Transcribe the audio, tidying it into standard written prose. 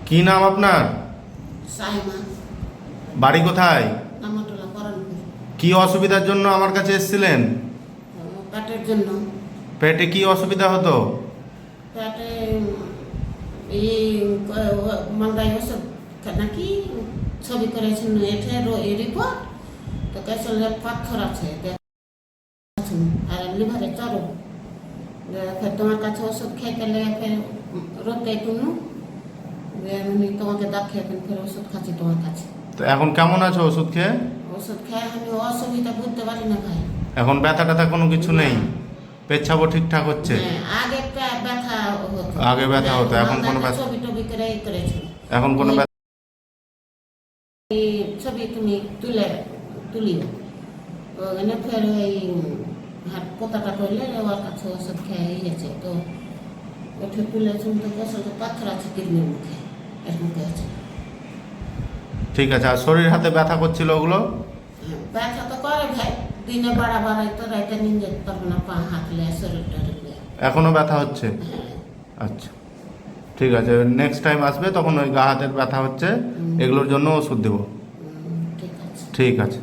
কি নাম আপনার? সাইমা। বাড়ি কোথায়? নামাটোলা করণপুর। কি অসুবিধার জন্য আমার কাছে এসেছিলেন? পেটের জন্য। পেটে কি অসুবিধা হতো? পেটে এই মালদায় ওষুধ নাকি ছবি করেছেন এঠে রিপোর্ট তো কেসল পাথর আছে আর লিভারে চরম। ফের তোমার কাছে ওষুধ খেয়ে গেলে ফের রোগটা তুনু তোমাকে দেখিয়ে ফের ওষুধ খাচ্ছি তোমার কাছে। তো এখন কেমন আছো ওষুধ খেয়ে? ওষুধ খেয়ে আমি অসুবিধা বুঝতে পারি না ভাই। এখন ব্যথা ট্যাথা কোনো কিছু নেই? পেচ্ছাবও ঠিকঠাক হচ্ছে? আগে ব্যথা হতো। আগে ব্যথা হতো, এখন কোনো ব্যথা? ছবি টবি করে করেছিল। এখন কোনো ব্যথা? ছবি তুমি তুলিও ওখানে ফের ওই হাত পোতাটা করলে ওর কাছে ওষুধ খেয়ে গেছে তো ওঠে তুলেছেন তো ওষুধ পাথর আছে কিডনির মুখে এরকম হয়েছে। ঠিক আছে। আর শরীর হাতে ব্যথা করছিল ওগুলো? ব্যথা তো করে ভাই, দিনে বাড়াই তো রাইতে নিয়ে যেতে পারবো না, পা হাঁটলে শরীরটা ঢুকলে। এখনো ব্যথা হচ্ছে? আচ্ছা ঠিক আছে, নেক্সট টাইম আসবে তখন ওই গা হাতের ব্যথা হচ্ছে এগুলোর জন্য ওষুধ দেবো। ঠিক আছে। ঠিক আছে।